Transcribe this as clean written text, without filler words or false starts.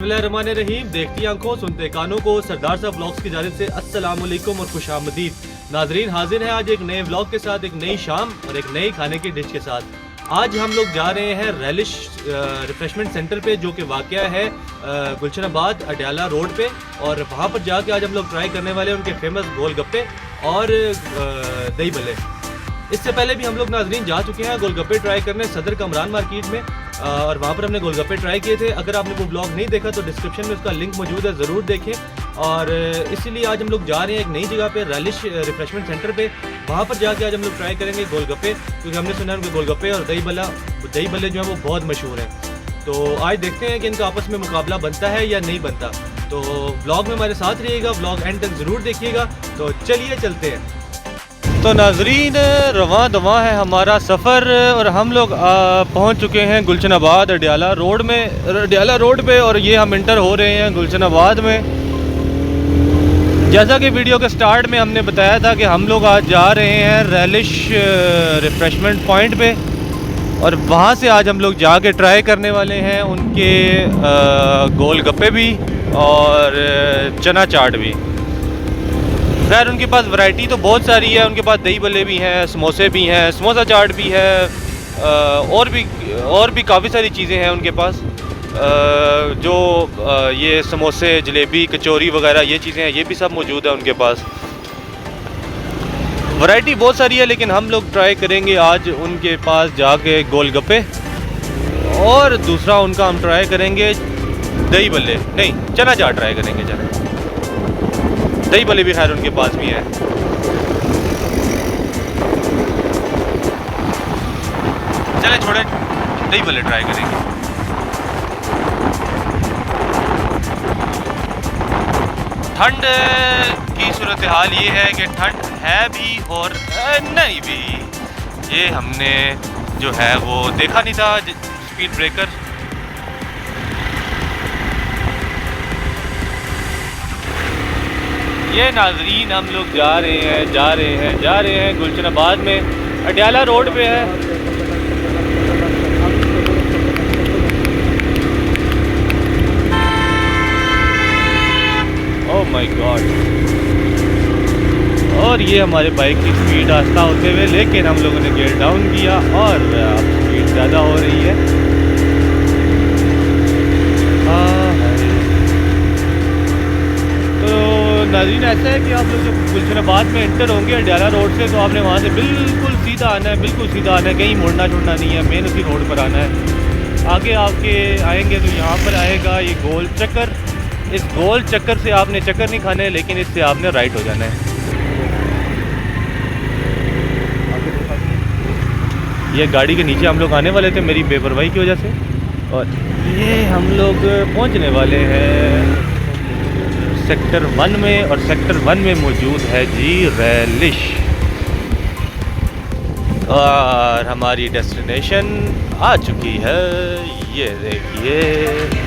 बिस्मिल्लाहिर्रहमानिर्रहीम। देखती आंखों सुनते कानों को सरदार साहब व्लॉग्स की जानिब से अस्सलाम वालेकुम और खुशामदीद। नाजरीन हाजिर हैं आज एक नए व्लॉग के साथ, एक नई शाम और एक नई खाने की डिश के साथ। आज हम लोग जा रहे हैं रेलिश रिफ्रेशमेंट सेंटर पे, जो कि वाक़या है गुलशनाबाद अडयाला रोड पे, और वहाँ पर जाके आज हम लोग ट्राई करने वाले हैं उनके फेमस गोलगप्पे और दही भल्ले। इससे पहले भी हम लोग नाजरीन जा चुके हैं गोलगप्पे ट्राई करने सदर कमरान मार्केट में, और वहाँ पर हमने गोलगप्पे ट्राई किए थे। अगर आपने वो ब्लॉग नहीं देखा तो डिस्क्रिप्शन में उसका लिंक मौजूद है, ज़रूर देखें। और इसीलिए आज हम लोग जा रहे हैं एक नई जगह पे, रेलिश रिफ्रेशमेंट सेंटर पे। वहाँ पर जाके आज हम लोग ट्राई करेंगे गोलगप्पे, क्योंकि हमने सुना है उनके गोलगप्पे और दही भल्ले जो है वो बहुत मशहूर हैं। तो आज देखते हैं कि इनका आपस में मुकाबला बनता है या नहीं बनता। तो ब्लॉग में हमारे साथ रहिएगा, ब्लॉग एंड तक ज़रूर देखिएगा। तो चलिए चलते हैं। तो नाजरीन रवां दवां है हमारा सफ़र, और हम लोग पहुंच चुके हैं गुलशनाबाद अडयाला रोड पे, और ये हम इंटर हो रहे हैं गुलशनाबाद में। जैसा कि वीडियो के स्टार्ट में हमने बताया था कि हम लोग आज जा रहे हैं रेलिश रिफ्रेशमेंट पॉइंट पे, और वहाँ से आज हम लोग जाके ट्राई करने वाले हैं उनके गोलगप्पे भी और चना चाट भी। खैर उनके पास वैरायटी तो बहुत सारी है, उनके पास दही भल्ले भी हैं, समोसे भी हैं, समोसा चाट भी है, और भी काफ़ी सारी चीज़ें हैं उनके पास। जो ये समोसे, जलेबी, कचौरी वगैरह ये चीज़ें हैं, ये भी सब मौजूद है उनके पास। वैरायटी बहुत सारी है, लेकिन हम लोग ट्राई करेंगे आज उनके पास जाके गोलगप्पे, और दूसरा उनका हम ट्राई करेंगे दही भल्ले, नहीं चना चाट ट्राई करेंगे। चना दही भल्ले भी खैर उनके पास भी है। चले छोड़े, दही भल्ले ट्राई करेंगे। ठंड की सूरत हाल ये है कि ठंड है भी और नहीं भी। ये हमने जो है वो देखा नहीं था स्पीड ब्रेकर। ये नाजरीन हम लोग जा रहे हैं गुलशनाबाद में, अडयाला रोड पे है। Oh my God. और ये हमारे बाइक की स्पीड आस्ता होते हुए, लेकिन हम लोगों ने गियर डाउन किया और अब स्पीड ज़्यादा हो रही है। नाज़रीन ऐसा है कि आप लोग जब गुलशनाबाद में एंटर होंगे अडयाला रोड से, तो आपने वहाँ से बिल्कुल सीधा आना है, कहीं मुड़ना छुड़ना नहीं है, मेन उसी रोड पर आना है। आगे आपके आएंगे तो यहाँ पर आएगा ये गोल चक्कर। इस गोल चक्कर से आपने चक्कर नहीं खाने, लेकिन इससे आपने राइट हो जाना है। ये गाड़ी के नीचे हम लोग आने वाले थे मेरी बेपरवाही की वजह से, और ये हम लोग पहुँचने वाले हैं सेक्टर 1 में, और सेक्टर 1 में मौजूद है जी रेलिश, और हमारी डेस्टिनेशन आ चुकी है, ये देखिए।